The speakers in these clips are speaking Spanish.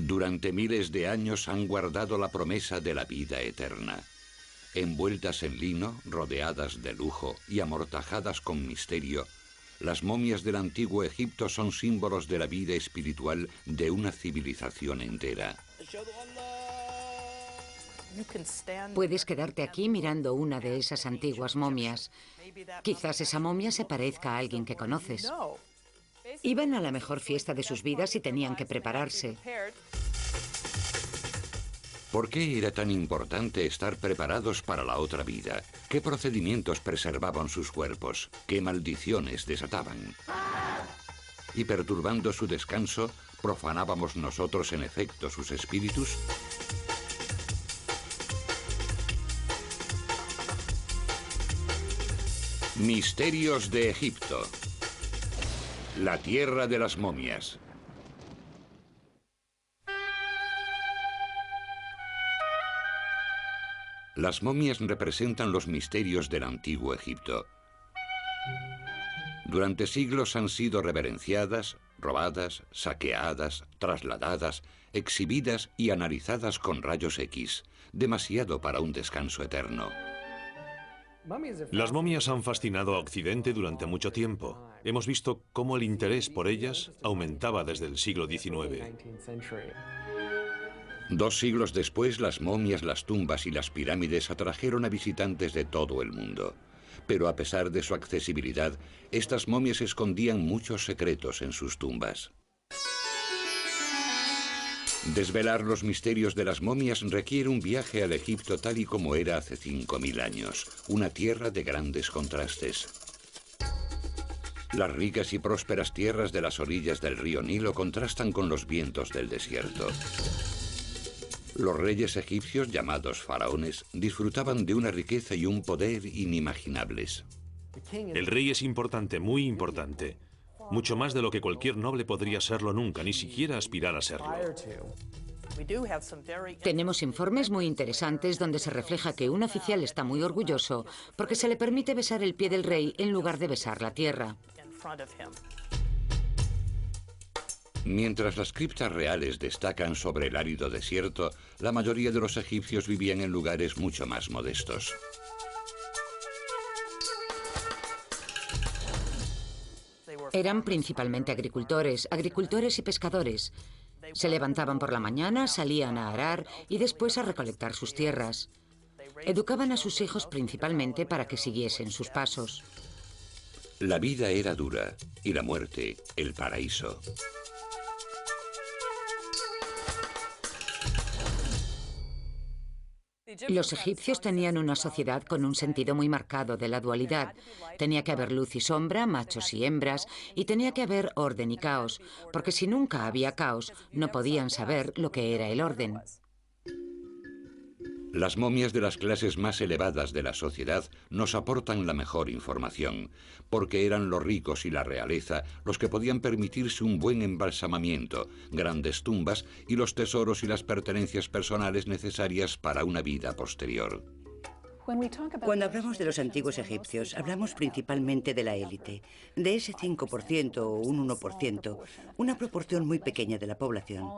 Durante miles de años han guardado la promesa de la vida eterna. Envueltas en lino, rodeadas de lujo y amortajadas con misterio, las momias del antiguo Egipto son símbolos de la vida espiritual de una civilización entera. Puedes quedarte aquí mirando una de esas antiguas momias. Quizás esa momia se parezca a alguien que conoces. Iban a la mejor fiesta de sus vidas y tenían que prepararse. ¿Por qué era tan importante estar preparados para la otra vida? ¿Qué procedimientos preservaban sus cuerpos? ¿Qué maldiciones desataban? Y perturbando su descanso, ¿profanábamos nosotros en efecto sus espíritus? Misterios de Egipto. La tierra de las momias. Las momias representan los misterios del antiguo Egipto. Durante siglos han sido reverenciadas, robadas, saqueadas, trasladadas, exhibidas y analizadas con rayos X, demasiado para un descanso eterno. Las momias han fascinado a Occidente durante mucho tiempo. Hemos visto cómo el interés por ellas aumentaba desde el siglo XIX. 2 siglos después, las momias, las tumbas y las pirámides atrajeron a visitantes de todo el mundo. Pero a pesar de su accesibilidad, estas momias escondían muchos secretos en sus tumbas. Desvelar los misterios de las momias requiere un viaje al Egipto tal y como era hace 5000 años, una tierra de grandes contrastes. Las ricas y prósperas tierras de las orillas del río Nilo contrastan con los vientos del desierto. Los reyes egipcios, llamados faraones, disfrutaban de una riqueza y un poder inimaginables. El rey es importante, muy importante. Mucho más de lo que cualquier noble podría serlo nunca, ni siquiera aspirar a serlo. Tenemos informes muy interesantes donde se refleja que un oficial está muy orgulloso porque se le permite besar el pie del rey en lugar de besar la tierra. Mientras las criptas reales destacan sobre el árido desierto, la mayoría de los egipcios vivían en lugares mucho más modestos. Eran principalmente agricultores y pescadores. Se levantaban por la mañana, salían a arar y después a recolectar sus tierras. Educaban a sus hijos principalmente para que siguiesen sus pasos. La vida era dura y la muerte, el paraíso. Los egipcios tenían una sociedad con un sentido muy marcado de la dualidad. Tenía que haber luz y sombra, machos y hembras, y tenía que haber orden y caos, porque si nunca había caos, no podían saber lo que era el orden. Las momias de las clases más elevadas de la sociedad nos aportan la mejor información, porque eran los ricos y la realeza los que podían permitirse un buen embalsamamiento, grandes tumbas y los tesoros y las pertenencias personales necesarias para una vida posterior. Cuando hablamos de los antiguos egipcios, hablamos principalmente de la élite, de ese 5% o un 1%, una proporción muy pequeña de la población.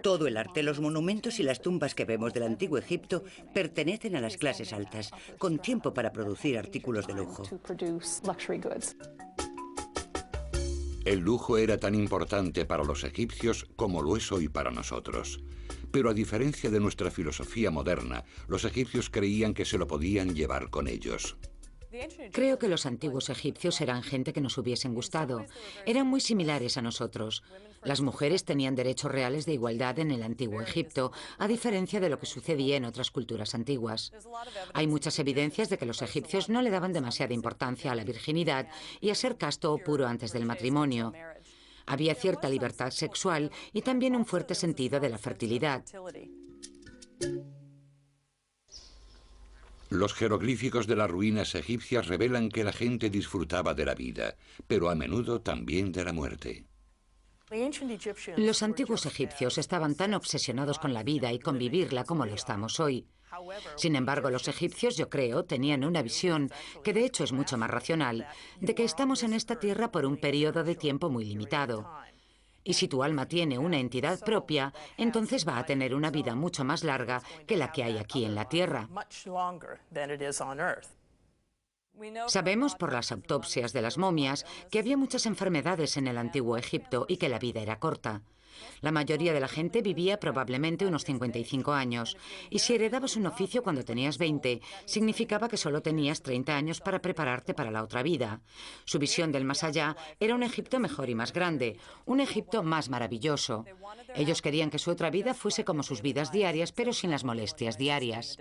Todo el arte, los monumentos y las tumbas que vemos del antiguo Egipto pertenecen a las clases altas, con tiempo para producir artículos de lujo. El lujo era tan importante para los egipcios como lo es hoy para nosotros. Pero a diferencia de nuestra filosofía moderna, los egipcios creían que se lo podían llevar con ellos. Creo que los antiguos egipcios eran gente que nos hubiesen gustado. Eran muy similares a nosotros. Las mujeres tenían derechos reales de igualdad en el antiguo Egipto, a diferencia de lo que sucedía en otras culturas antiguas. Hay muchas evidencias de que los egipcios no le daban demasiada importancia a la virginidad y a ser casto o puro antes del matrimonio. Había cierta libertad sexual y también un fuerte sentido de la fertilidad. Los jeroglíficos de las ruinas egipcias revelan que la gente disfrutaba de la vida, pero a menudo también de la muerte. Los antiguos egipcios estaban tan obsesionados con la vida y con vivirla como lo estamos hoy. Sin embargo, los egipcios, yo creo, tenían una visión, que de hecho es mucho más racional, de que estamos en esta tierra por un periodo de tiempo muy limitado. Y si tu alma tiene una entidad propia, entonces va a tener una vida mucho más larga que la que hay aquí en la Tierra. Sabemos por las autopsias de las momias que había muchas enfermedades en el antiguo Egipto y que la vida era corta. La mayoría de la gente vivía probablemente unos 55 años, y si heredabas un oficio cuando tenías 20, significaba que solo tenías 30 años para prepararte para la otra vida. Su visión del más allá era un Egipto mejor y más grande, un Egipto más maravilloso. Ellos querían que su otra vida fuese como sus vidas diarias, pero sin las molestias diarias.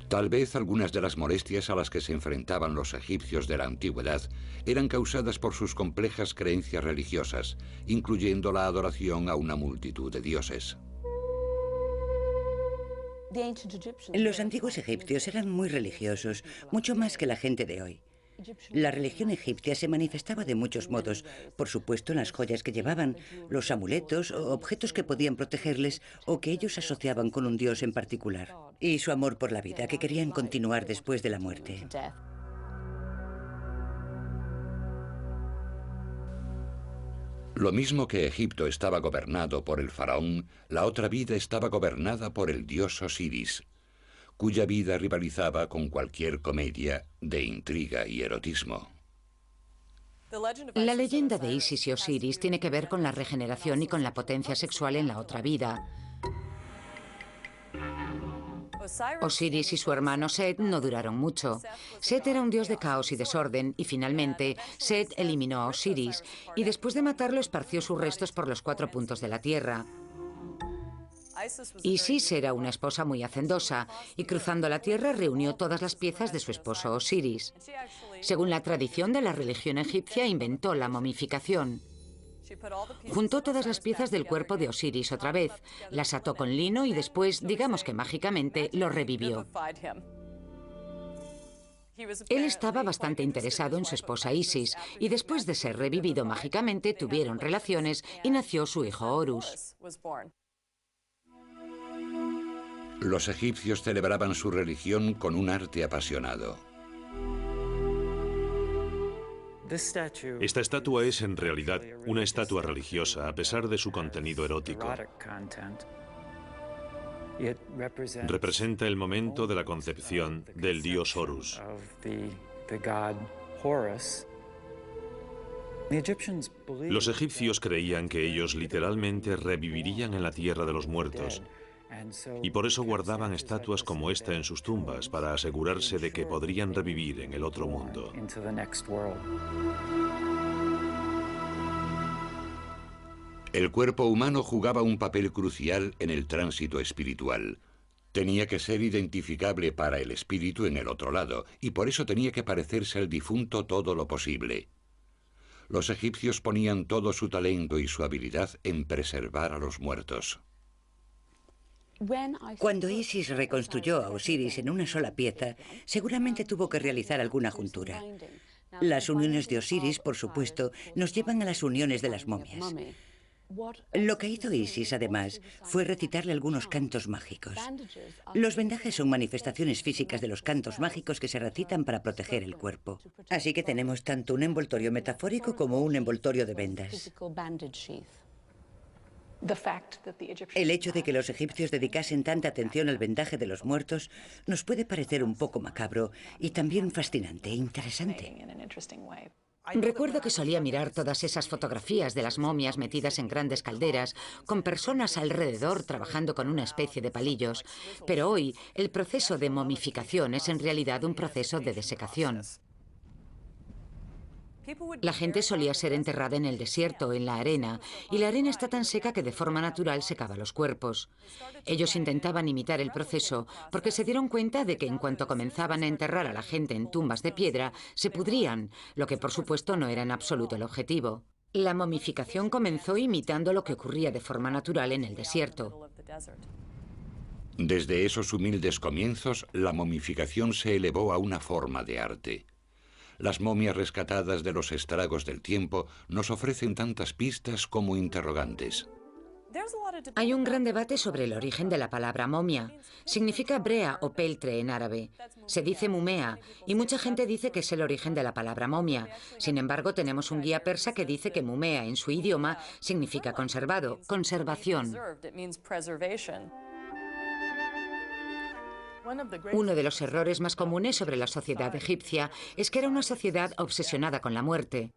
Tal vez algunas de las molestias a las que se enfrentaban los egipcios de la antigüedad eran causadas por sus complejas creencias religiosas, incluyendo la adoración a una multitud de dioses. Los antiguos egipcios eran muy religiosos, mucho más que la gente de hoy. La religión egipcia se manifestaba de muchos modos, por supuesto en las joyas que llevaban, los amuletos o objetos que podían protegerles o que ellos asociaban con un dios en particular, y su amor por la vida, que querían continuar después de la muerte. Lo mismo que Egipto estaba gobernado por el faraón, la otra vida estaba gobernada por el dios Osiris, cuya vida rivalizaba con cualquier comedia de intriga y erotismo. La leyenda de Isis y Osiris tiene que ver con la regeneración y con la potencia sexual en la otra vida. Osiris y su hermano Set no duraron mucho. Set era un dios de caos y desorden, y finalmente Set eliminó a Osiris, y después de matarlo esparció sus restos por los 4 puntos de la tierra. Isis era una esposa muy hacendosa, y cruzando la tierra reunió todas las piezas de su esposo Osiris. Según la tradición de la religión egipcia, inventó la momificación. Juntó todas las piezas del cuerpo de Osiris otra vez, las ató con lino y después, digamos que mágicamente, lo revivió. Él estaba bastante interesado en su esposa Isis, y después de ser revivido mágicamente, tuvieron relaciones y nació su hijo Horus. Los egipcios celebraban su religión con un arte apasionado. Esta estatua es en realidad una estatua religiosa, a pesar de su contenido erótico. Representa el momento de la concepción del dios Horus. Los egipcios creían que ellos literalmente revivirían en la tierra de los muertos, y por eso guardaban estatuas como esta en sus tumbas, para asegurarse de que podrían revivir en el otro mundo. El cuerpo humano jugaba un papel crucial en el tránsito espiritual. Tenía que ser identificable para el espíritu en el otro lado, y por eso tenía que parecerse al difunto todo lo posible. Los egipcios ponían todo su talento y su habilidad en preservar a los muertos. Cuando Isis reconstruyó a Osiris en una sola pieza, seguramente tuvo que realizar alguna juntura. Las uniones de Osiris, por supuesto, nos llevan a las uniones de las momias. Lo que hizo Isis, además, fue recitarle algunos cantos mágicos. Los vendajes son manifestaciones físicas de los cantos mágicos que se recitan para proteger el cuerpo. Así que tenemos tanto un envoltorio metafórico como un envoltorio de vendas. El hecho de que los egipcios dedicasen tanta atención al vendaje de los muertos nos puede parecer un poco macabro y también fascinante e interesante. Recuerdo que solía mirar todas esas fotografías de las momias metidas en grandes calderas, con personas alrededor trabajando con una especie de palillos, pero hoy el proceso de momificación es en realidad un proceso de desecación. La gente solía ser enterrada en el desierto, en la arena, y la arena está tan seca que de forma natural secaba los cuerpos. Ellos intentaban imitar el proceso porque se dieron cuenta de que en cuanto comenzaban a enterrar a la gente en tumbas de piedra, se pudrían, lo que por supuesto no era en absoluto el objetivo. La momificación comenzó imitando lo que ocurría de forma natural en el desierto. Desde esos humildes comienzos, la momificación se elevó a una forma de arte. Las momias rescatadas de los estragos del tiempo nos ofrecen tantas pistas como interrogantes. Hay un gran debate sobre el origen de la palabra momia. Significa brea o peltre en árabe. Se dice mumea y mucha gente dice que es el origen de la palabra momia. Sin embargo, tenemos un guía persa que dice que mumea en su idioma significa conservado, conservación. Uno de los errores más comunes sobre la sociedad egipcia es que era una sociedad obsesionada con la muerte.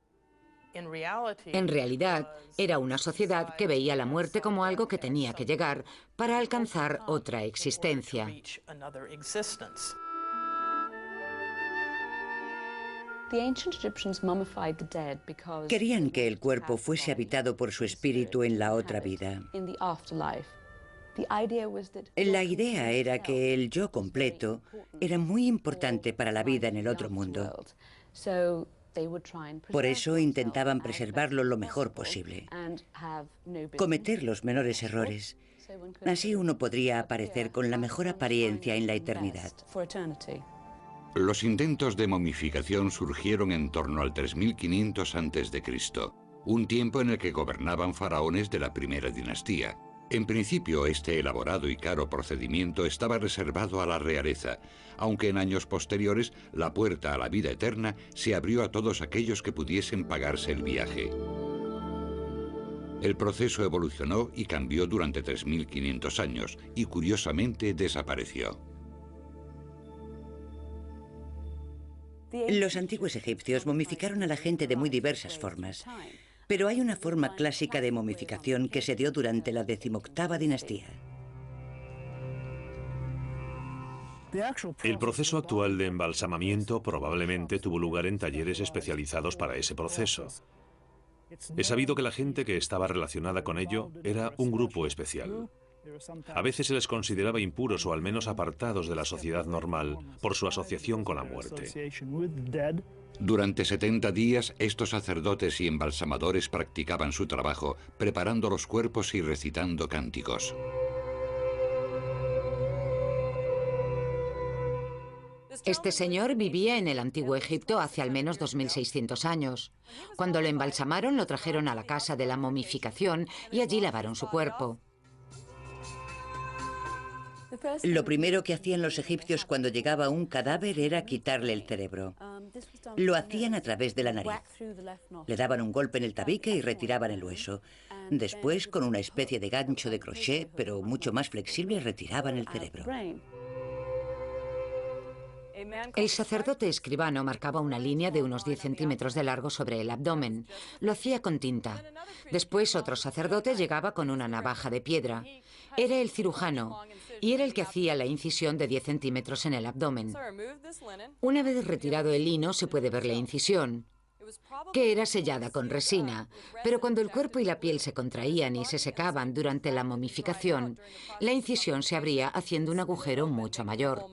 En realidad, era una sociedad que veía la muerte como algo que tenía que llegar para alcanzar otra existencia. Querían que el cuerpo fuese habitado por su espíritu en la otra vida. La idea era que el yo completo era muy importante para la vida en el otro mundo. Por eso intentaban preservarlo lo mejor posible, cometer los menores errores. Así uno podría aparecer con la mejor apariencia en la eternidad. Los intentos de momificación surgieron en torno al 3500 a.C., un tiempo en el que gobernaban faraones de la primera dinastía. En principio, este elaborado y caro procedimiento estaba reservado a la realeza, aunque en años posteriores la puerta a la vida eterna se abrió a todos aquellos que pudiesen pagarse el viaje. El proceso evolucionó y cambió durante 3500 años y curiosamente desapareció. Los antiguos egipcios momificaron a la gente de muy diversas formas. Pero hay una forma clásica de momificación que se dio durante la 18ª dinastía. El proceso actual de embalsamamiento probablemente tuvo lugar en talleres especializados para ese proceso. Es sabido que la gente que estaba relacionada con ello era un grupo especial. A veces se les consideraba impuros o al menos apartados de la sociedad normal por su asociación con la muerte. Durante 70 días, estos sacerdotes y embalsamadores practicaban su trabajo, preparando los cuerpos y recitando cánticos. Este señor vivía en el antiguo Egipto hace al menos 2600 años. Cuando lo embalsamaron, lo trajeron a la casa de la momificación y allí lavaron su cuerpo. Lo primero que hacían los egipcios cuando llegaba un cadáver era quitarle el cerebro. Lo hacían a través de la nariz. Le daban un golpe en el tabique y retiraban el hueso. Después, con una especie de gancho de crochet, pero mucho más flexible, retiraban el cerebro. El sacerdote escribano marcaba una línea de unos 10 centímetros de largo sobre el abdomen. Lo hacía con tinta. Después otro sacerdote llegaba con una navaja de piedra. Era el cirujano y era el que hacía la incisión de 10 centímetros en el abdomen. Una vez retirado el lino se puede ver la incisión, que era sellada con resina, pero cuando el cuerpo y la piel se contraían y se secaban durante la momificación, la incisión se abría haciendo un agujero mucho mayor.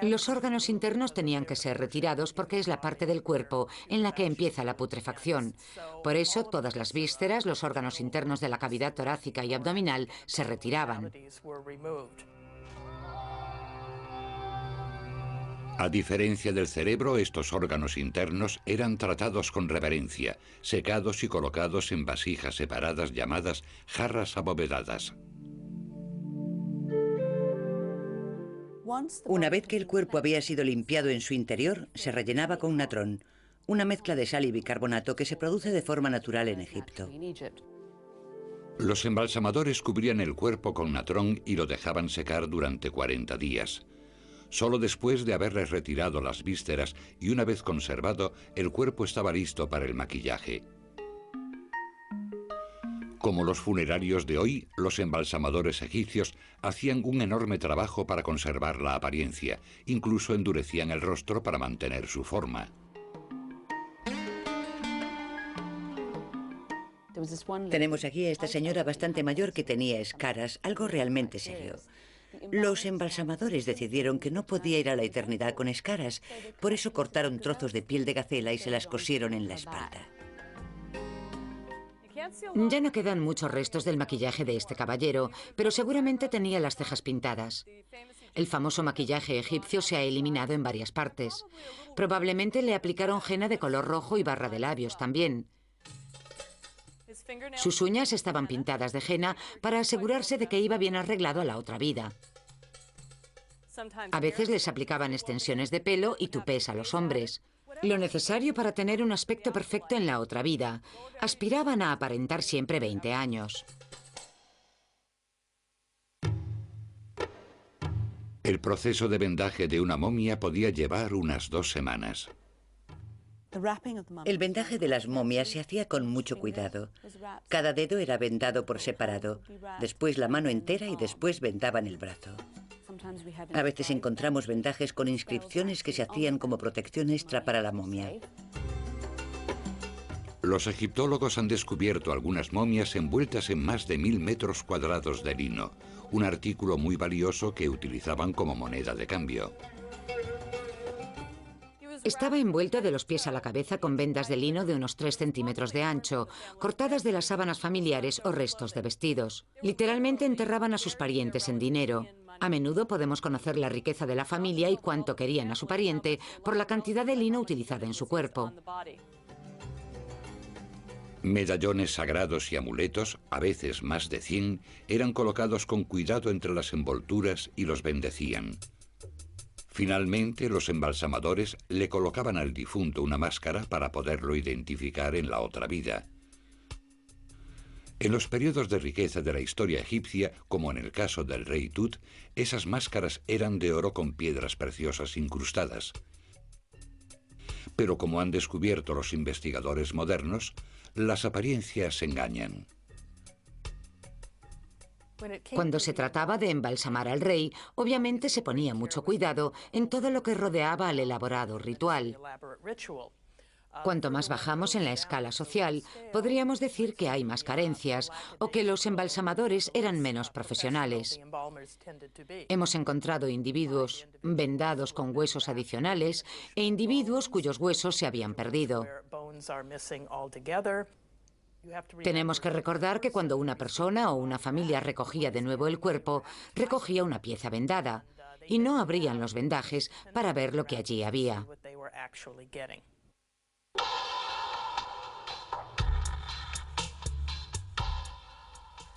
Los órganos internos tenían que ser retirados porque es la parte del cuerpo en la que empieza la putrefacción. Por eso, todas las vísceras, los órganos internos de la cavidad torácica y abdominal se retiraban. A diferencia del cerebro, estos órganos internos eran tratados con reverencia, secados y colocados en vasijas separadas llamadas jarras abovedadas. Una vez que el cuerpo había sido limpiado en su interior, se rellenaba con natrón, una mezcla de sal y bicarbonato que se produce de forma natural en Egipto. Los embalsamadores cubrían el cuerpo con natrón y lo dejaban secar durante 40 días. Solo después de haberles retirado las vísceras y una vez conservado, el cuerpo estaba listo para el maquillaje. Como los funerarios de hoy, los embalsamadores egipcios hacían un enorme trabajo para conservar la apariencia, incluso endurecían el rostro para mantener su forma. Tenemos aquí a esta señora bastante mayor que tenía escaras, algo realmente serio. Los embalsamadores decidieron que no podía ir a la eternidad con escaras, por eso cortaron trozos de piel de gacela y se las cosieron en la espalda. Ya no quedan muchos restos del maquillaje de este caballero, pero seguramente tenía las cejas pintadas. El famoso maquillaje egipcio se ha eliminado en varias partes. Probablemente le aplicaron henna de color rojo y barra de labios también. Sus uñas estaban pintadas de henna para asegurarse de que iba bien arreglado a la otra vida. A veces les aplicaban extensiones de pelo y tupés a los hombres. Lo necesario para tener un aspecto perfecto en la otra vida. Aspiraban a aparentar siempre 20 años. El proceso de vendaje de una momia podía llevar unas 2 semanas. El vendaje de las momias se hacía con mucho cuidado. Cada dedo era vendado por separado, después la mano entera y después vendaban el brazo. A veces encontramos vendajes con inscripciones que se hacían como protección extra para la momia. Los egiptólogos han descubierto algunas momias envueltas en más de 1000 metros cuadrados de lino, un artículo muy valioso que utilizaban como moneda de cambio. Estaba envuelto de los pies a la cabeza con vendas de lino de unos 3 centímetros de ancho, cortadas de las sábanas familiares o restos de vestidos. Literalmente enterraban a sus parientes en dinero. A menudo podemos conocer la riqueza de la familia y cuánto querían a su pariente por la cantidad de lino utilizada en su cuerpo. Medallones sagrados y amuletos, a veces más de 100, eran colocados con cuidado entre las envolturas y los bendecían. Finalmente, los embalsamadores le colocaban al difunto una máscara para poderlo identificar en la otra vida. En los periodos de riqueza de la historia egipcia, como en el caso del rey Tut, esas máscaras eran de oro con piedras preciosas incrustadas. Pero como han descubierto los investigadores modernos, las apariencias engañan. Cuando se trataba de embalsamar al rey, obviamente se ponía mucho cuidado en todo lo que rodeaba al elaborado ritual. Cuanto más bajamos en la escala social, podríamos decir que hay más carencias o que los embalsamadores eran menos profesionales. Hemos encontrado individuos vendados con huesos adicionales e individuos cuyos huesos se habían perdido. Tenemos que recordar que cuando una persona o una familia recogía de nuevo el cuerpo, recogía una pieza vendada y no abrían los vendajes para ver lo que allí había.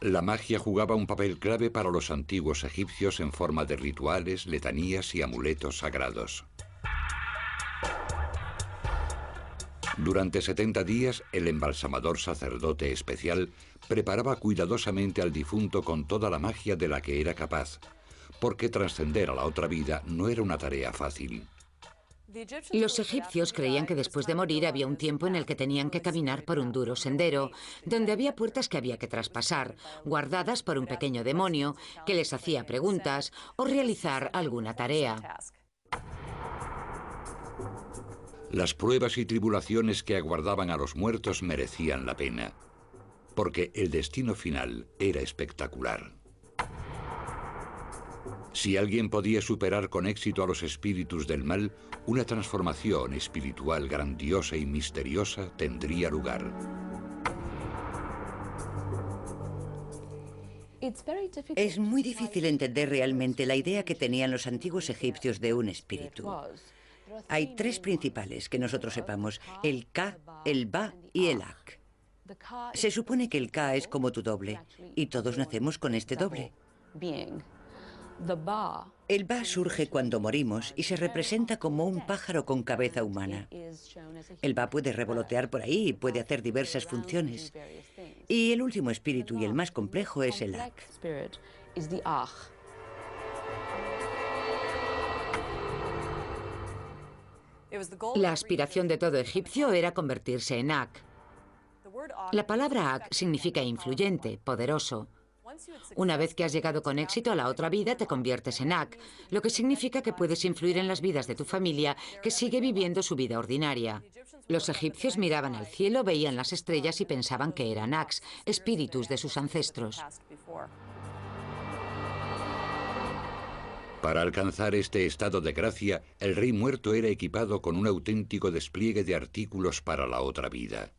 La magia jugaba un papel clave para los antiguos egipcios en forma de rituales, letanías y amuletos sagrados. Durante 70 días, el embalsamador sacerdote especial preparaba cuidadosamente al difunto con toda la magia de la que era capaz, porque trascender a la otra vida no era una tarea fácil. Los egipcios creían que después de morir había un tiempo en el que tenían que caminar por un duro sendero, donde había puertas que había que traspasar, guardadas por un pequeño demonio que les hacía preguntas o realizar alguna tarea. Las pruebas y tribulaciones que aguardaban a los muertos merecían la pena, porque el destino final era espectacular. Si alguien podía superar con éxito a los espíritus del mal, una transformación espiritual grandiosa y misteriosa tendría lugar. Es muy difícil entender realmente la idea que tenían los antiguos egipcios de un espíritu. Hay 3 principales que nosotros sepamos: el Ka, el Ba y el Ak. Se supone que el Ka es como tu doble, y todos nacemos con este doble. El Ba surge cuando morimos y se representa como un pájaro con cabeza humana. El Ba puede revolotear por ahí y puede hacer diversas funciones. Y el último espíritu y el más complejo es el Ak. La aspiración de todo egipcio era convertirse en Ak. La palabra Ak significa influyente, poderoso. Una vez que has llegado con éxito a la otra vida, te conviertes en Ak, lo que significa que puedes influir en las vidas de tu familia que sigue viviendo su vida ordinaria. Los egipcios miraban al cielo, veían las estrellas y pensaban que eran Aks, espíritus de sus ancestros. Para alcanzar este estado de gracia, el rey muerto era equipado con un auténtico despliegue de artículos para la otra vida.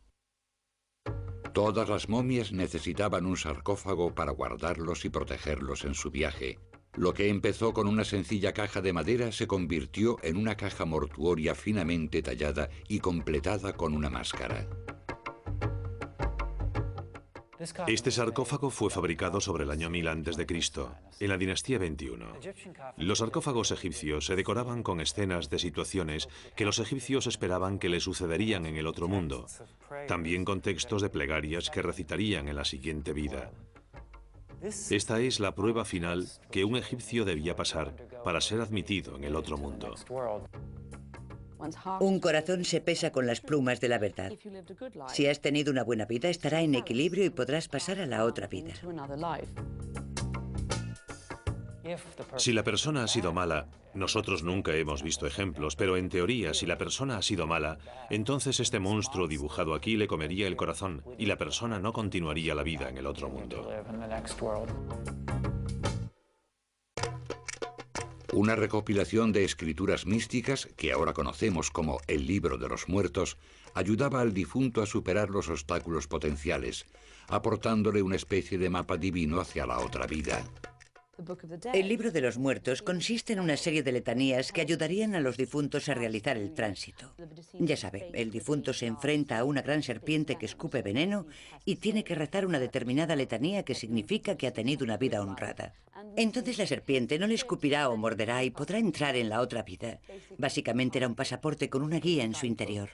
Todas las momias necesitaban un sarcófago para guardarlos y protegerlos en su viaje. Lo que empezó con una sencilla caja de madera se convirtió en una caja mortuoria finamente tallada y completada con una máscara. Este sarcófago fue fabricado sobre el año 1000 a.C., en la dinastía 21. Los sarcófagos egipcios se decoraban con escenas de situaciones que los egipcios esperaban que le sucederían en el otro mundo, también con textos de plegarias que recitarían en la siguiente vida. Esta es la prueba final que un egipcio debía pasar para ser admitido en el otro mundo. Un corazón se pesa con las plumas de la verdad. Si has tenido una buena vida, estará en equilibrio y podrás pasar a la otra vida. Si la persona ha sido mala, nosotros nunca hemos visto ejemplos, pero en teoría, si la persona ha sido mala, entonces este monstruo dibujado aquí le comería el corazón y la persona no continuaría la vida en el otro mundo. Una recopilación de escrituras místicas, que ahora conocemos como el Libro de los Muertos, ayudaba al difunto a superar los obstáculos potenciales, aportándole una especie de mapa divino hacia la otra vida. El Libro de los Muertos consiste en una serie de letanías que ayudarían a los difuntos a realizar el tránsito. Ya sabe, el difunto se enfrenta a una gran serpiente que escupe veneno y tiene que rezar una determinada letanía que significa que ha tenido una vida honrada. Entonces la serpiente no le escupirá o morderá y podrá entrar en la otra vida. Básicamente era un pasaporte con una guía en su interior.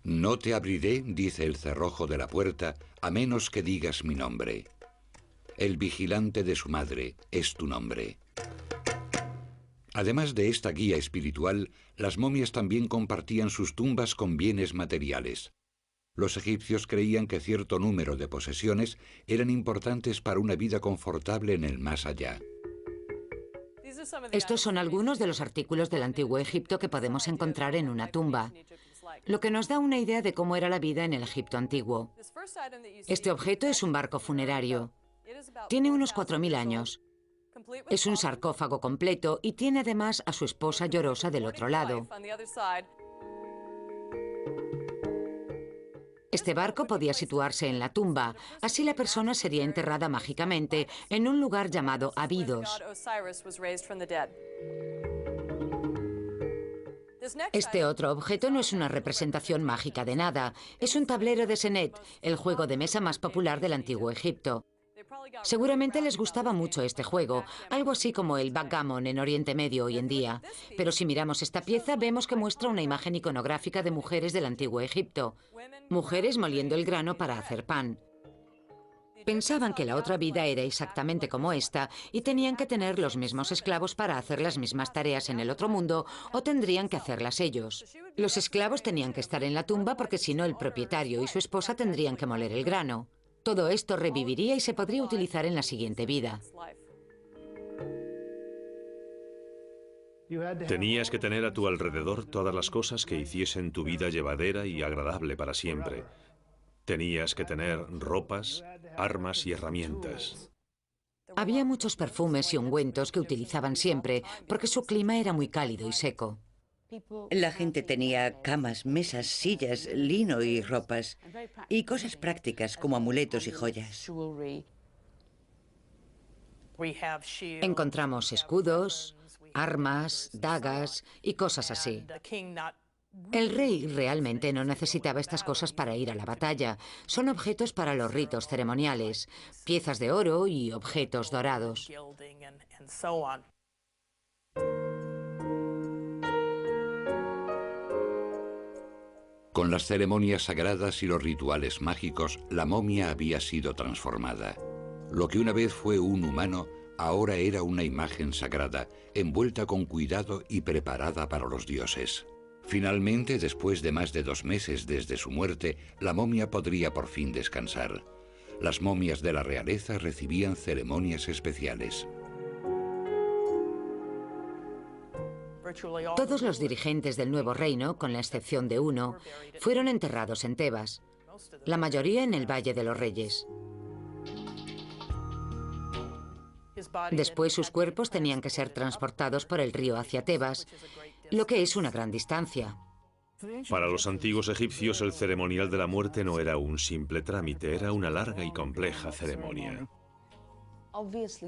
No te abriré, dice el cerrojo de la puerta, a menos que digas mi nombre. El vigilante de su madre es tu nombre. Además de esta guía espiritual, las momias también compartían sus tumbas con bienes materiales. Los egipcios creían que cierto número de posesiones eran importantes para una vida confortable en el más allá. Estos son algunos de los artículos del antiguo Egipto que podemos encontrar en una tumba, lo que nos da una idea de cómo era la vida en el Egipto antiguo. Este objeto es un barco funerario. Tiene unos 4000 años. Es un sarcófago completo y tiene además a su esposa llorosa del otro lado. Este barco podía situarse en la tumba, así la persona sería enterrada mágicamente en un lugar llamado Abidos. Este otro objeto no es una representación mágica de nada, es un tablero de Senet, el juego de mesa más popular del antiguo Egipto. Seguramente les gustaba mucho este juego, algo así como el backgammon en Oriente Medio hoy en día. Pero si miramos esta pieza, vemos que muestra una imagen iconográfica de mujeres del antiguo Egipto. Mujeres moliendo el grano para hacer pan. Pensaban que la otra vida era exactamente como esta y tenían que tener los mismos esclavos para hacer las mismas tareas en el otro mundo o tendrían que hacerlas ellos. Los esclavos tenían que estar en la tumba porque si no el propietario y su esposa tendrían que moler el grano. Todo esto reviviría y se podría utilizar en la siguiente vida. Tenías que tener a tu alrededor todas las cosas que hiciesen tu vida llevadera y agradable para siempre. Tenías que tener ropas, armas y herramientas. Había muchos perfumes y ungüentos que utilizaban siempre porque su clima era muy cálido y seco. La gente tenía camas, mesas, sillas, lino y ropas, y cosas prácticas como amuletos y joyas. Encontramos escudos, armas, dagas y cosas así. El rey realmente no necesitaba estas cosas para ir a la batalla. Son objetos para los ritos ceremoniales, piezas de oro y objetos dorados. Con las ceremonias sagradas y los rituales mágicos, la momia había sido transformada. Lo que una vez fue un humano, ahora era una imagen sagrada, envuelta con cuidado y preparada para los dioses. Finalmente, después de más de 2 meses desde su muerte, la momia podría por fin descansar. Las momias de la realeza recibían ceremonias especiales. Todos los dirigentes del nuevo reino, con la excepción de uno, fueron enterrados en Tebas, la mayoría en el Valle de los Reyes. Después sus cuerpos tenían que ser transportados por el río hacia Tebas, lo que es una gran distancia. Para los antiguos egipcios el ceremonial de la muerte no era un simple trámite, era una larga y compleja ceremonia.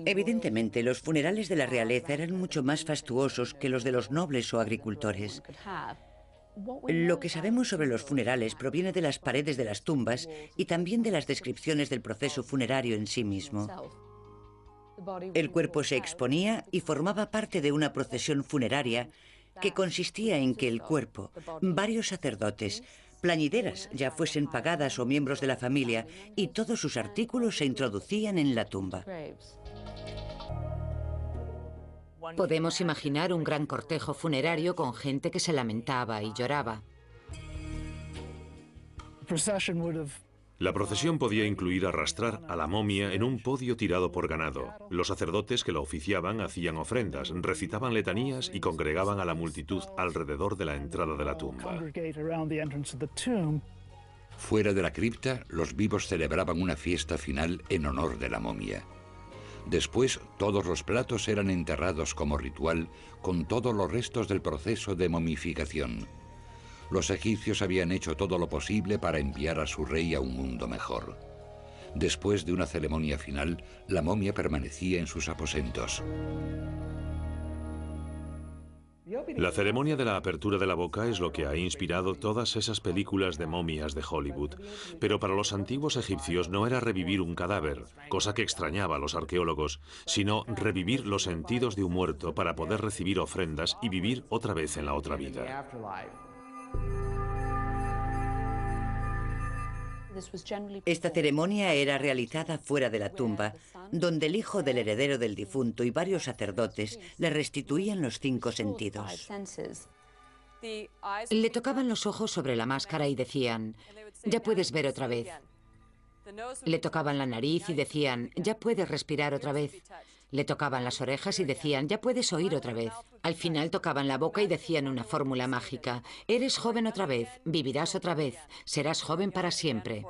Evidentemente, los funerales de la realeza eran mucho más fastuosos que los de los nobles o agricultores. Lo que sabemos sobre los funerales proviene de las paredes de las tumbas y también de las descripciones del proceso funerario en sí mismo. El cuerpo se exponía y formaba parte de una procesión funeraria que consistía en que el cuerpo, varios sacerdotes, plañideras, ya fuesen pagadas o miembros de la familia, y todos sus artículos se introducían en la tumba. Podemos imaginar un gran cortejo funerario con gente que se lamentaba y lloraba. La procesión podía incluir arrastrar a la momia en un podio tirado por ganado. Los sacerdotes que la oficiaban hacían ofrendas, recitaban letanías y congregaban a la multitud alrededor de la entrada de la tumba. Fuera de la cripta, los vivos celebraban una fiesta final en honor de la momia. Después, todos los platos eran enterrados como ritual con todos los restos del proceso de momificación. Los egipcios habían hecho todo lo posible para enviar a su rey a un mundo mejor. Después de una ceremonia final, la momia permanecía en sus aposentos. La ceremonia de la apertura de la boca es lo que ha inspirado todas esas películas de momias de Hollywood. Pero para los antiguos egipcios no era revivir un cadáver, cosa que extrañaba a los arqueólogos, sino revivir los sentidos de un muerto para poder recibir ofrendas y vivir otra vez en la otra vida. Esta ceremonia era realizada fuera de la tumba, donde el hijo del heredero del difunto y varios sacerdotes le restituían los 5 sentidos. Le tocaban los ojos sobre la máscara y decían, ya puedes ver otra vez. Le tocaban la nariz y decían, ya puedes respirar otra vez. Le tocaban las orejas y decían, ya puedes oír otra vez. Al final tocaban la boca y decían una fórmula mágica, eres joven otra vez, vivirás otra vez, serás joven para siempre.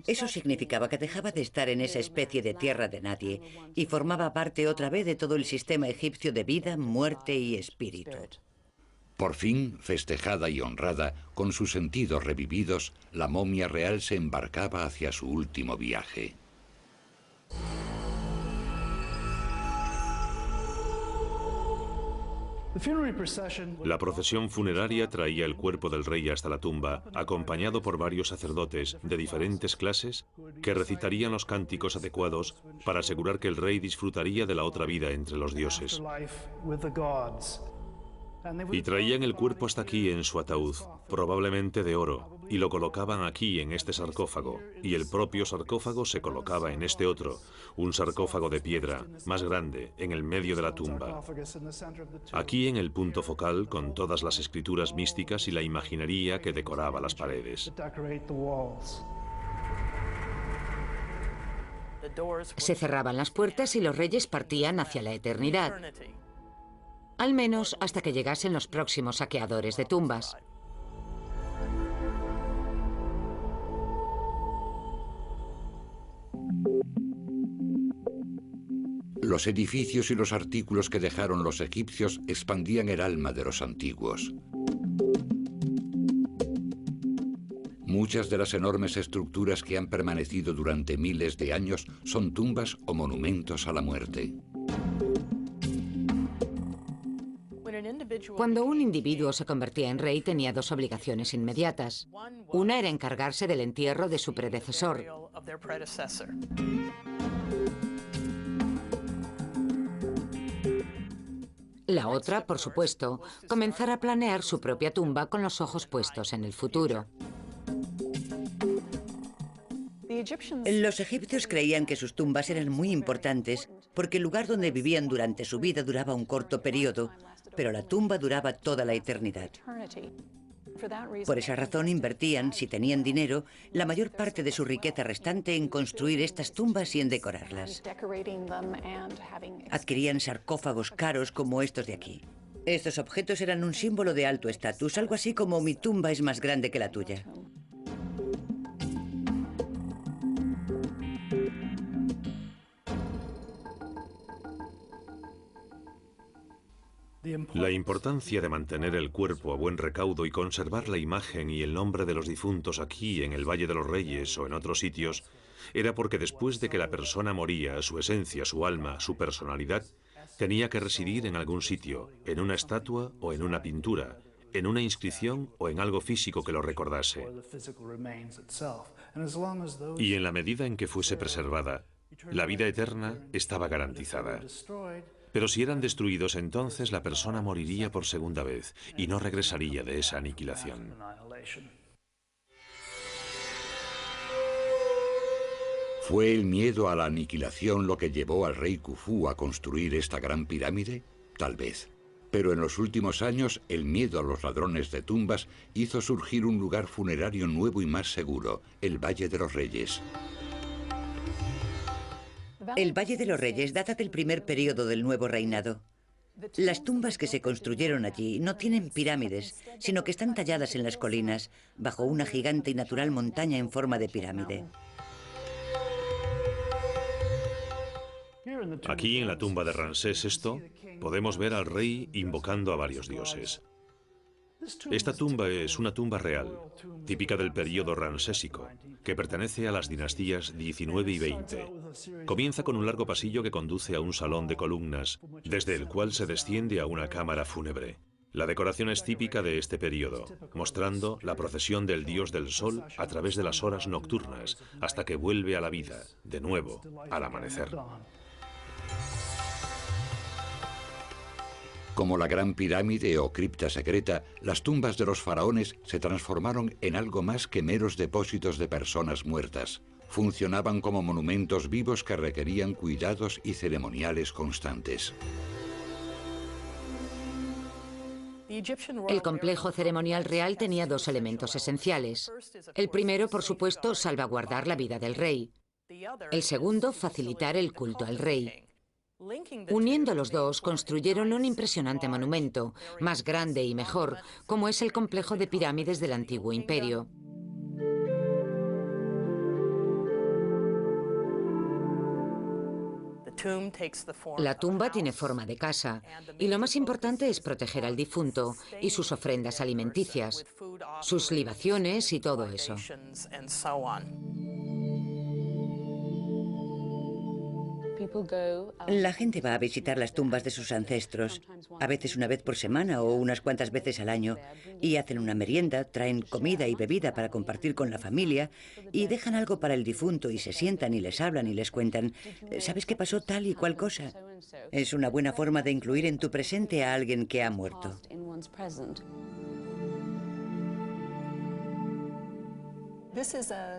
Eso significaba que dejaba de estar en esa especie de tierra de nadie y formaba parte otra vez de todo el sistema egipcio de vida, muerte y espíritu. Por fin, festejada y honrada, con sus sentidos revividos, la momia real se embarcaba hacia su último viaje. La procesión funeraria traía el cuerpo del rey hasta la tumba, acompañado por varios sacerdotes de diferentes clases que recitarían los cánticos adecuados para asegurar que el rey disfrutaría de la otra vida entre los dioses. Y traían el cuerpo hasta aquí en su ataúd, probablemente de oro, y lo colocaban aquí en este sarcófago, y el propio sarcófago se colocaba en este otro, un sarcófago de piedra, más grande, en el medio de la tumba. Aquí en el punto focal, con todas las escrituras místicas y la imaginería que decoraba las paredes. Se cerraban las puertas y los reyes partían hacia la eternidad. Al menos hasta que llegasen los próximos saqueadores de tumbas. Los edificios y los artículos que dejaron los egipcios expandían el alma de los antiguos. Muchas de las enormes estructuras que han permanecido durante miles de años son tumbas o monumentos a la muerte. Cuando un individuo se convertía en rey tenía 2 obligaciones inmediatas. Una era encargarse del entierro de su predecesor. La otra, por supuesto, comenzar a planear su propia tumba con los ojos puestos en el futuro. Los egipcios creían que sus tumbas eran muy importantes porque el lugar donde vivían durante su vida duraba un corto periodo, pero la tumba duraba toda la eternidad. Por esa razón invertían, si tenían dinero, la mayor parte de su riqueza restante en construir estas tumbas y en decorarlas. Adquirían sarcófagos caros como estos de aquí. Estos objetos eran un símbolo de alto estatus, algo así como mi tumba es más grande que la tuya. La importancia de mantener el cuerpo a buen recaudo y conservar la imagen y el nombre de los difuntos aquí, en el Valle de los Reyes o en otros sitios, era porque después de que la persona moría, su esencia, su alma, su personalidad, tenía que residir en algún sitio, en una estatua o en una pintura, en una inscripción o en algo físico que lo recordase. Y en la medida en que fuese preservada, la vida eterna estaba garantizada. Pero si eran destruidos, entonces la persona moriría por segunda vez y no regresaría de esa aniquilación. ¿Fue el miedo a la aniquilación lo que llevó al rey Khufu a construir esta gran pirámide? Tal vez. Pero en los últimos años, el miedo a los ladrones de tumbas hizo surgir un lugar funerario nuevo y más seguro, el Valle de los Reyes. El Valle de los Reyes data del primer periodo del nuevo reinado. Las tumbas que se construyeron allí no tienen pirámides, sino que están talladas en las colinas, bajo una gigante y natural montaña en forma de pirámide. Aquí, en la tumba de Ramsés VI, podemos ver al rey invocando a varios dioses. Esta tumba es una tumba real, típica del período ramsésico, que pertenece a las dinastías XIX y XX. Comienza con un largo pasillo que conduce a un salón de columnas, desde el cual se desciende a una cámara fúnebre. La decoración es típica de este periodo, mostrando la procesión del dios del sol a través de las horas nocturnas, hasta que vuelve a la vida, de nuevo, al amanecer. Como la Gran Pirámide o cripta secreta, las tumbas de los faraones se transformaron en algo más que meros depósitos de personas muertas. Funcionaban como monumentos vivos que requerían cuidados y ceremoniales constantes. El complejo ceremonial real tenía dos elementos esenciales. El primero, por supuesto, salvaguardar la vida del rey. El segundo, facilitar el culto al rey. Uniendo los dos, construyeron un impresionante monumento, más grande y mejor, como es el complejo de pirámides del antiguo imperio. La tumba tiene forma de casa, y lo más importante es proteger al difunto y sus ofrendas alimenticias, sus libaciones y todo eso. La gente va a visitar las tumbas de sus ancestros, a veces una vez por semana o unas cuantas veces al año, y hacen una merienda, traen comida y bebida para compartir con la familia, y dejan algo para el difunto y se sientan y les hablan y les cuentan, ¿sabes qué pasó tal y cual cosa? Es una buena forma de incluir en tu presente a alguien que ha muerto.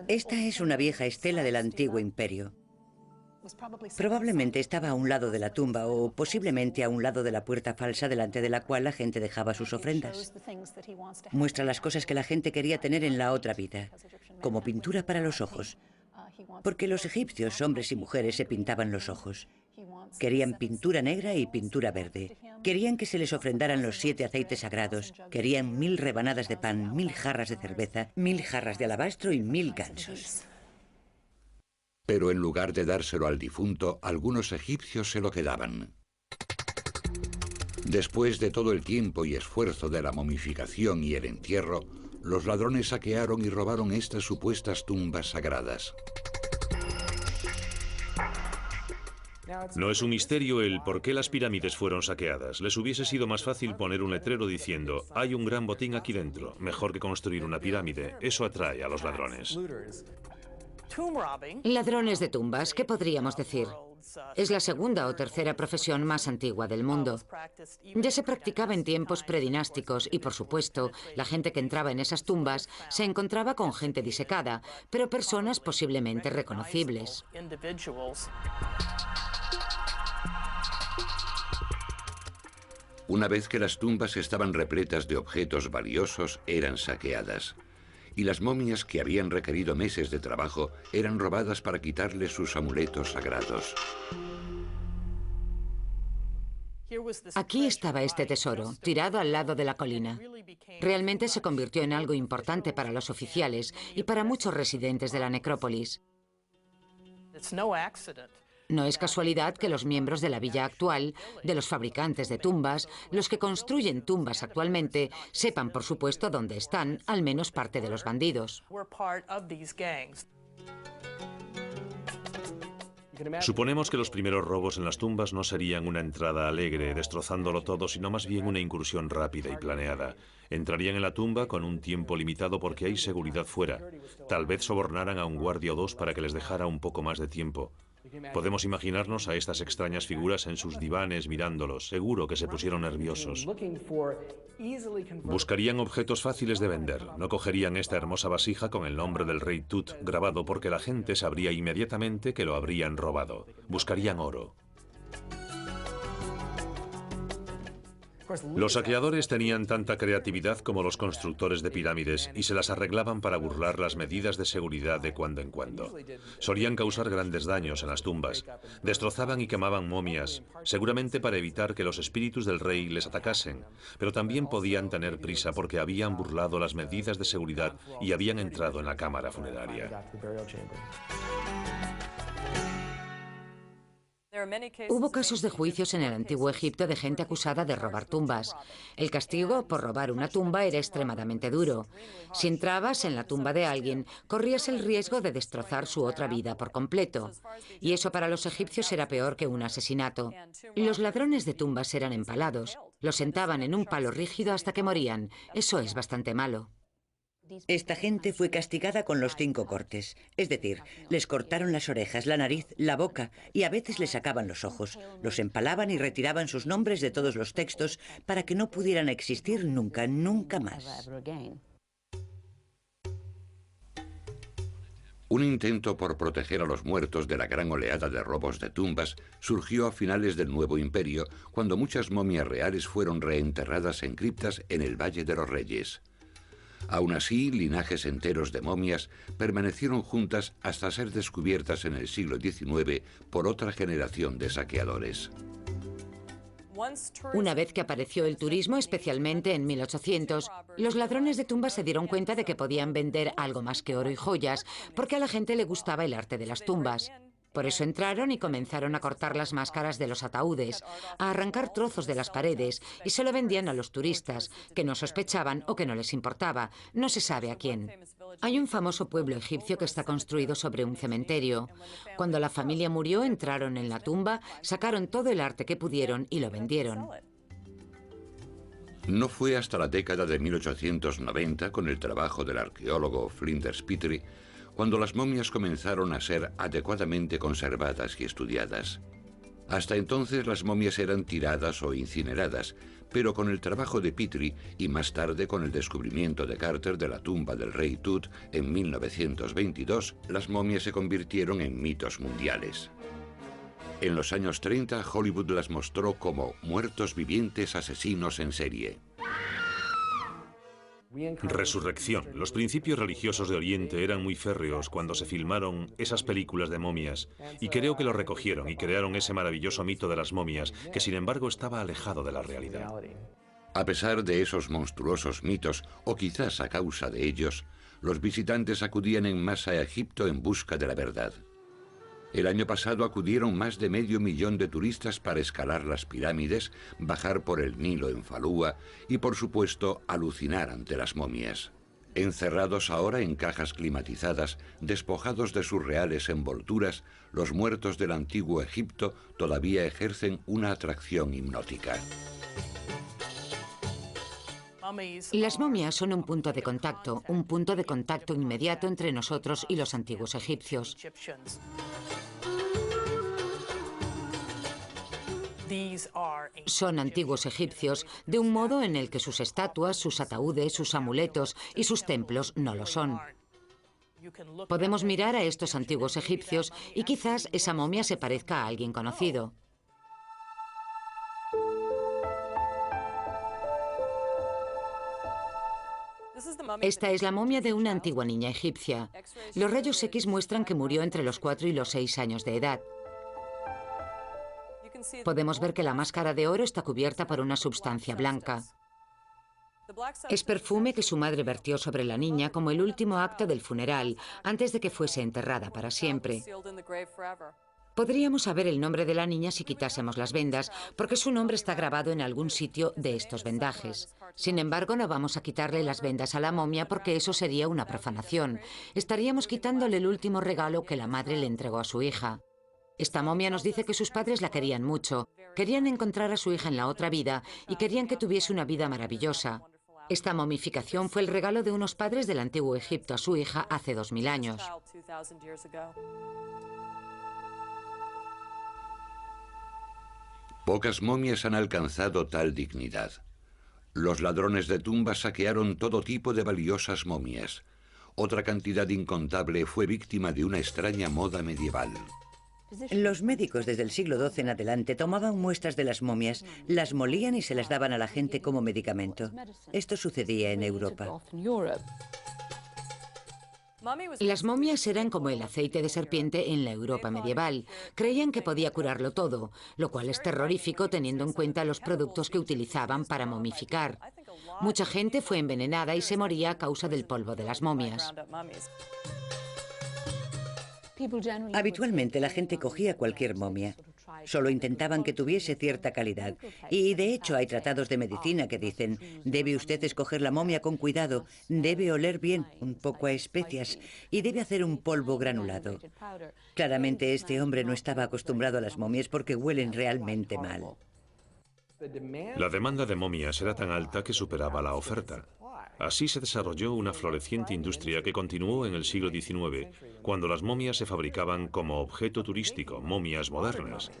Esta es una vieja estela del antiguo imperio. Probablemente estaba a un lado de la tumba o posiblemente a un lado de la puerta falsa delante de la cual la gente dejaba sus ofrendas. Muestra las cosas que la gente quería tener en la otra vida, como pintura para los ojos, porque los egipcios, hombres y mujeres, se pintaban los ojos. Querían pintura negra y pintura verde. Querían que se les ofrendaran los 7 aceites sagrados. Querían 1000 rebanadas de pan, 1000 jarras de cerveza, 1000 jarras de alabastro y 1000 gansos. Pero en lugar de dárselo al difunto, algunos egipcios se lo quedaban. Después de todo el tiempo y esfuerzo de la momificación y el entierro, los ladrones saquearon y robaron estas supuestas tumbas sagradas. No es un misterio el por qué las pirámides fueron saqueadas. Les hubiese sido más fácil poner un letrero diciendo, hay un gran botín aquí dentro, mejor que construir una pirámide. Eso atrae a los ladrones. Ladrones de tumbas, ¿qué podríamos decir? Es la segunda o tercera profesión más antigua del mundo. Ya se practicaba en tiempos predinásticos y, por supuesto, la gente que entraba en esas tumbas se encontraba con gente disecada, pero personas posiblemente reconocibles. Una vez que las tumbas estaban repletas de objetos valiosos, eran saqueadas. Y las momias que habían requerido meses de trabajo eran robadas para quitarles sus amuletos sagrados. Aquí estaba este tesoro, tirado al lado de la colina. Realmente se convirtió en algo importante para los oficiales y para muchos residentes de la necrópolis. No es casualidad que los miembros de la villa actual, de los fabricantes de tumbas, los que construyen tumbas actualmente, sepan, por supuesto, dónde están, al menos parte de los bandidos. Suponemos que los primeros robos en las tumbas no serían una entrada alegre, destrozándolo todo, sino más bien una incursión rápida y planeada. Entrarían en la tumba con un tiempo limitado porque hay seguridad fuera. Tal vez sobornaran a un guardia o dos para que les dejara un poco más de tiempo. Podemos imaginarnos a estas extrañas figuras en sus divanes mirándolos. Seguro que se pusieron nerviosos. Buscarían objetos fáciles de vender. No cogerían esta hermosa vasija con el nombre del rey Tut grabado porque la gente sabría inmediatamente que lo habrían robado. Buscarían oro. Los saqueadores tenían tanta creatividad como los constructores de pirámides y se las arreglaban para burlar las medidas de seguridad de cuando en cuando. Solían causar grandes daños en las tumbas. Destrozaban y quemaban momias, seguramente para evitar que los espíritus del rey les atacasen, pero también podían tener prisa porque habían burlado las medidas de seguridad y habían entrado en la cámara funeraria. Hubo casos de juicios en el antiguo Egipto de gente acusada de robar tumbas. El castigo por robar una tumba era extremadamente duro. Si entrabas en la tumba de alguien, corrías el riesgo de destrozar su otra vida por completo. Y eso para los egipcios era peor que un asesinato. Los ladrones de tumbas eran empalados. Los sentaban en un palo rígido hasta que morían. Eso es bastante malo. Esta gente fue castigada con los 5 cortes. Es decir, les cortaron las orejas, la nariz, la boca y a veces les sacaban los ojos. Los empalaban y retiraban sus nombres de todos los textos para que no pudieran existir nunca, nunca más. Un intento por proteger a los muertos de la gran oleada de robos de tumbas surgió a finales del Nuevo Imperio, cuando muchas momias reales fueron reenterradas en criptas en el Valle de los Reyes. Aún así, linajes enteros de momias permanecieron juntas hasta ser descubiertas en el siglo XIX por otra generación de saqueadores. Una vez que apareció el turismo, especialmente en 1800, los ladrones de tumbas se dieron cuenta de que podían vender algo más que oro y joyas, porque a la gente le gustaba el arte de las tumbas. Por eso entraron y comenzaron a cortar las máscaras de los ataúdes, a arrancar trozos de las paredes y se lo vendían a los turistas, que no sospechaban o que no les importaba. No se sabe a quién. Hay un famoso pueblo egipcio que está construido sobre un cementerio. Cuando la familia murió, entraron en la tumba, sacaron todo el arte que pudieron y lo vendieron. No fue hasta la década de 1890, con el trabajo del arqueólogo Flinders Petrie, cuando las momias comenzaron a ser adecuadamente conservadas y estudiadas. Hasta entonces las momias eran tiradas o incineradas, pero con el trabajo de Petrie y más tarde con el descubrimiento de Carter de la tumba del rey Tut en 1922, las momias se convirtieron en mitos mundiales. En los años 30, Hollywood las mostró como muertos vivientes asesinos en serie. Resurrección. Los principios religiosos de Oriente eran muy férreos cuando se filmaron esas películas de momias, y creo que lo recogieron y crearon ese maravilloso mito de las momias, que sin embargo estaba alejado de la realidad. A pesar de esos monstruosos mitos, o quizás a causa de ellos, los visitantes acudían en masa a Egipto en busca de la verdad. El año pasado acudieron más de 500.000 de turistas para escalar las pirámides, bajar por el Nilo en Falúa y, por supuesto, alucinar ante las momias. Encerrados ahora en cajas climatizadas, despojados de sus reales envolturas, los muertos del antiguo Egipto todavía ejercen una atracción hipnótica. Las momias son un punto de contacto inmediato entre nosotros y los antiguos egipcios. Son antiguos egipcios de un modo en el que sus estatuas, sus ataúdes, sus amuletos y sus templos no lo son. Podemos mirar a estos antiguos egipcios y quizás esa momia se parezca a alguien conocido. Esta es la momia de una antigua niña egipcia. Los rayos X muestran que murió entre los 4 y los 6 años de edad. Podemos ver que la máscara de oro está cubierta por una sustancia blanca. Es perfume que su madre vertió sobre la niña como el último acto del funeral, antes de que fuese enterrada para siempre. Podríamos saber el nombre de la niña si quitásemos las vendas, porque su nombre está grabado en algún sitio de estos vendajes. Sin embargo, no vamos a quitarle las vendas a la momia porque eso sería una profanación. Estaríamos quitándole el último regalo que la madre le entregó a su hija. Esta momia nos dice que sus padres la querían mucho, querían encontrar a su hija en la otra vida y querían que tuviese una vida maravillosa. Esta momificación fue el regalo de unos padres del antiguo Egipto a su hija hace 2000 años. Pocas momias han alcanzado tal dignidad. Los ladrones de tumbas saquearon todo tipo de valiosas momias. Otra cantidad incontable fue víctima de una extraña moda medieval. Los médicos desde el siglo XII en adelante tomaban muestras de las momias, las molían y se las daban a la gente como medicamento. Esto sucedía en Europa. Las momias eran como el aceite de serpiente en la Europa medieval. Creían que podía curarlo todo, lo cual es terrorífico teniendo en cuenta los productos que utilizaban para momificar. Mucha gente fue envenenada y se moría a causa del polvo de las momias. Habitualmente la gente cogía cualquier momia. Solo intentaban que tuviese cierta calidad. Y de hecho hay tratados de medicina que dicen: debe usted escoger la momia con cuidado, debe oler bien, un poco a especias, y debe hacer un polvo granulado. Claramente este hombre no estaba acostumbrado a las momias porque huelen realmente mal. La demanda de momias era tan alta que superaba la oferta. Así se desarrolló una floreciente industria que continuó en el siglo XIX, cuando las momias se fabricaban como objeto turístico, momias modernas.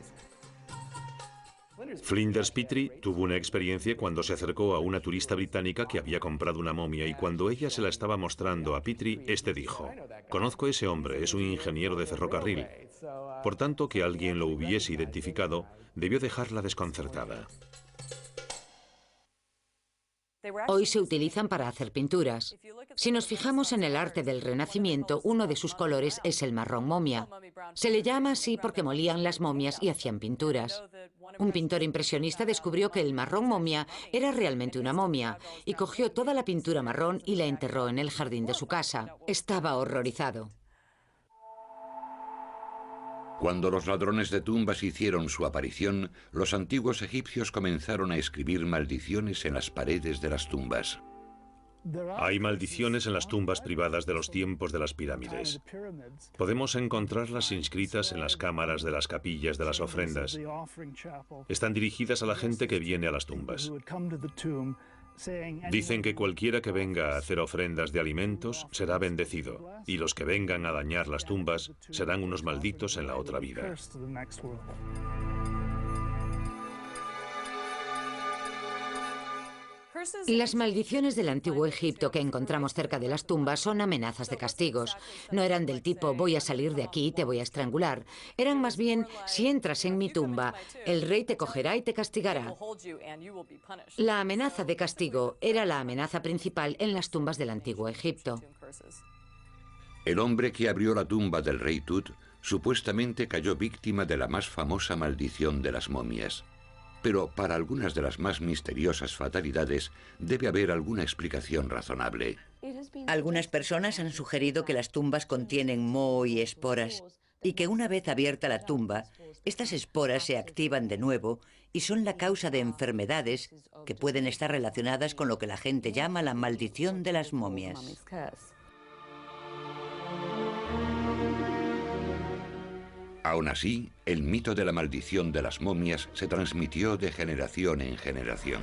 Flinders Petrie tuvo una experiencia cuando se acercó a una turista británica que había comprado una momia y cuando ella se la estaba mostrando a Petrie, este dijo: «Conozco a ese hombre, es un ingeniero de ferrocarril». Por tanto, que alguien lo hubiese identificado, debió dejarla desconcertada. Hoy se utilizan para hacer pinturas. Si nos fijamos en el arte del Renacimiento, uno de sus colores es el marrón momia. Se le llama así porque molían las momias y hacían pinturas. Un pintor impresionista descubrió que el marrón momia era realmente una momia y cogió toda la pintura marrón y la enterró en el jardín de su casa. Estaba horrorizado. Cuando los ladrones de tumbas hicieron su aparición, los antiguos egipcios comenzaron a escribir maldiciones en las paredes de las tumbas. Hay maldiciones en las tumbas privadas de los tiempos de las pirámides. Podemos encontrarlas inscritas en las cámaras de las capillas de las ofrendas. Están dirigidas a la gente que viene a las tumbas. Dicen que cualquiera que venga a hacer ofrendas de alimentos será bendecido, y los que vengan a dañar las tumbas serán unos malditos en la otra vida. Las maldiciones del antiguo Egipto que encontramos cerca de las tumbas son amenazas de castigos. No eran del tipo «voy a salir de aquí y te voy a estrangular». Eran más bien «si entras en mi tumba, el rey te cogerá y te castigará». La amenaza de castigo era la amenaza principal en las tumbas del antiguo Egipto. El hombre que abrió la tumba del rey Tut supuestamente cayó víctima de la más famosa maldición de las momias. Pero para algunas de las más misteriosas fatalidades debe haber alguna explicación razonable. Algunas personas han sugerido que las tumbas contienen moho y esporas y que una vez abierta la tumba, estas esporas se activan de nuevo y son la causa de enfermedades que pueden estar relacionadas con lo que la gente llama la maldición de las momias. Aún así, el mito de la maldición de las momias se transmitió de generación en generación.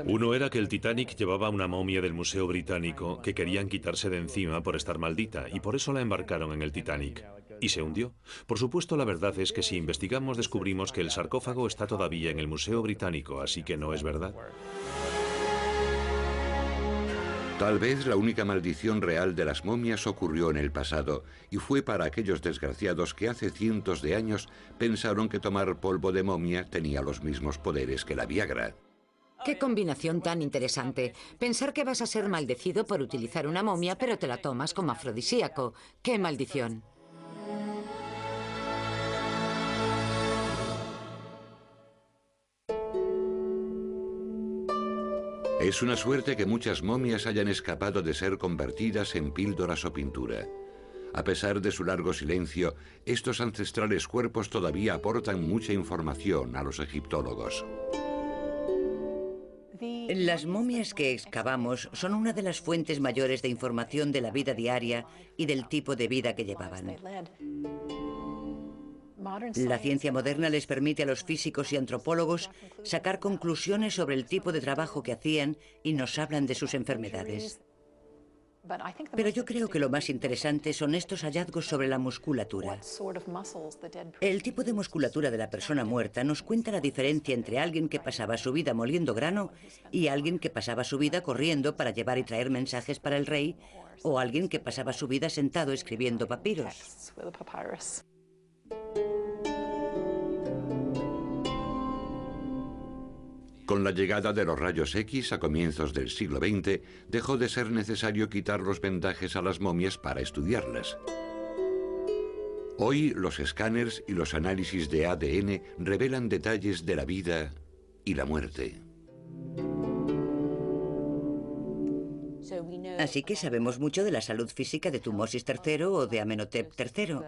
Uno era que el Titanic llevaba una momia del Museo Británico que querían quitarse de encima por estar maldita y por eso la embarcaron en el Titanic. Y se hundió. Por supuesto, la verdad es que si investigamos descubrimos que el sarcófago está todavía en el Museo Británico, así que no es verdad. Tal vez la única maldición real de las momias ocurrió en el pasado y fue para aquellos desgraciados que hace cientos de años pensaron que tomar polvo de momia tenía los mismos poderes que la Viagra. ¡Qué combinación tan interesante! Pensar que vas a ser maldecido por utilizar una momia, pero te la tomas como afrodisíaco. ¡Qué maldición! Es una suerte que muchas momias hayan escapado de ser convertidas en píldoras o pintura. A pesar de su largo silencio, estos ancestrales cuerpos todavía aportan mucha información a los egiptólogos. Las momias que excavamos son una de las fuentes mayores de información de la vida diaria y del tipo de vida que llevaban. La ciencia moderna les permite a los físicos y antropólogos sacar conclusiones sobre el tipo de trabajo que hacían y nos hablan de sus enfermedades. Pero yo creo que lo más interesante son estos hallazgos sobre la musculatura. El tipo de musculatura de la persona muerta nos cuenta la diferencia entre alguien que pasaba su vida moliendo grano y alguien que pasaba su vida corriendo para llevar y traer mensajes para el rey, o alguien que pasaba su vida sentado escribiendo papiros. Con la llegada de los rayos X a comienzos del siglo XX, dejó de ser necesario quitar los vendajes a las momias para estudiarlas. Hoy los escáneres y los análisis de ADN revelan detalles de la vida y la muerte. Así que sabemos mucho de la salud física de Tutmosis III o de Amenhotep III.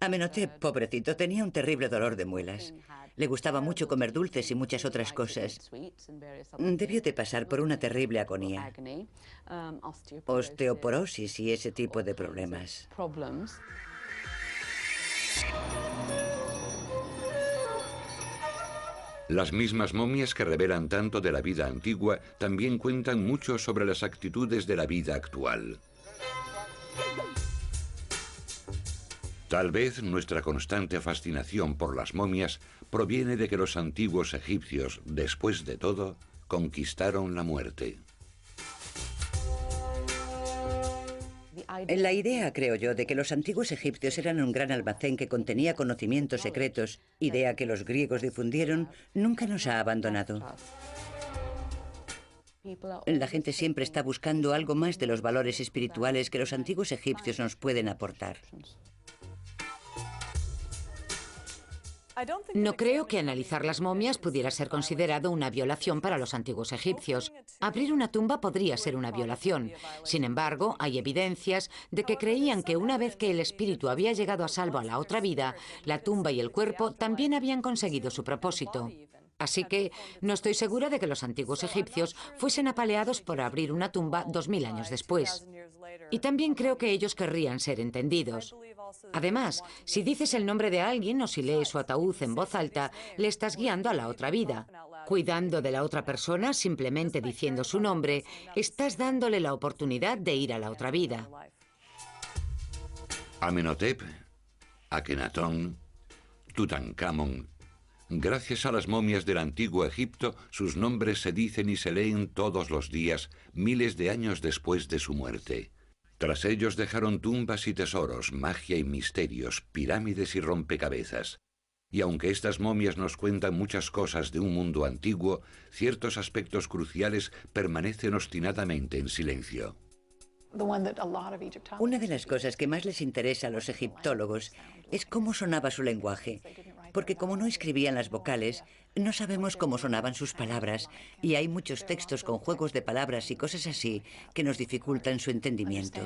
Amenhotep, pobrecito, tenía un terrible dolor de muelas. Le gustaba mucho comer dulces y muchas otras cosas. Debió de pasar por una terrible agonía. Osteoporosis y ese tipo de problemas. Las mismas momias que revelan tanto de la vida antigua también cuentan mucho sobre las actitudes de la vida actual. Tal vez nuestra constante fascinación por las momias proviene de que los antiguos egipcios, después de todo, conquistaron la muerte. La idea, creo yo, de que los antiguos egipcios eran un gran almacén que contenía conocimientos secretos, idea que los griegos difundieron, nunca nos ha abandonado. La gente siempre está buscando algo más de los valores espirituales que los antiguos egipcios nos pueden aportar. No creo que analizar las momias pudiera ser considerado una violación para los antiguos egipcios. Abrir una tumba podría ser una violación. Sin embargo, hay evidencias de que creían que una vez que el espíritu había llegado a salvo a la otra vida, la tumba y el cuerpo también habían conseguido su propósito. Así que no estoy segura de que los antiguos egipcios fuesen apaleados por abrir una tumba 2000 años después. Y también creo que ellos querrían ser entendidos. Además, si dices el nombre de alguien o si lees su ataúd en voz alta, le estás guiando a la otra vida. Cuidando de la otra persona, simplemente diciendo su nombre, estás dándole la oportunidad de ir a la otra vida. Amenhotep, Akenatón, Tutankamón. Gracias a las momias del antiguo Egipto, sus nombres se dicen y se leen todos los días, miles de años después de su muerte. Tras ellos dejaron tumbas y tesoros, magia y misterios, pirámides y rompecabezas. Y aunque estas momias nos cuentan muchas cosas de un mundo antiguo, ciertos aspectos cruciales permanecen obstinadamente en silencio. Una de las cosas que más les interesa a los egiptólogos es cómo sonaba su lenguaje, porque como no escribían las vocales, no sabemos cómo sonaban sus palabras, y hay muchos textos con juegos de palabras y cosas así que nos dificultan su entendimiento.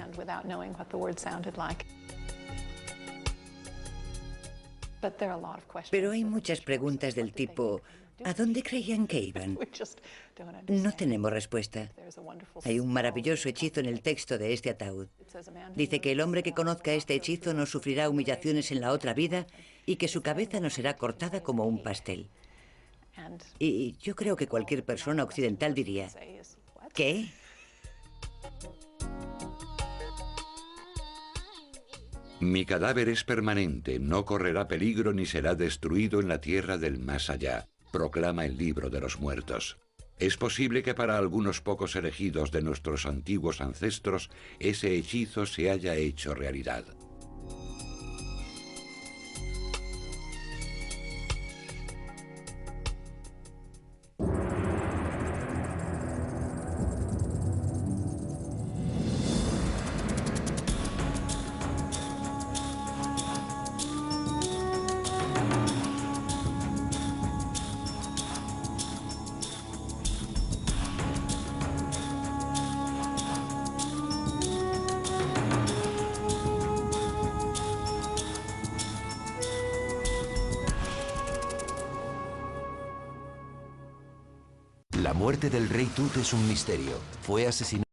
Pero hay muchas preguntas del tipo, ¿a dónde creían que iban? No tenemos respuesta. Hay un maravilloso hechizo en el texto de este ataúd. Dice que el hombre que conozca este hechizo no sufrirá humillaciones en la otra vida y que su cabeza no será cortada como un pastel. Y yo creo que cualquier persona occidental diría, ¿qué? Mi cadáver es permanente, no correrá peligro ni será destruido en la tierra del más allá, proclama el libro de los muertos. Es posible que para algunos pocos elegidos de nuestros antiguos ancestros ese hechizo se haya hecho realidad. La muerte del rey Tut es un misterio. Fue asesinado.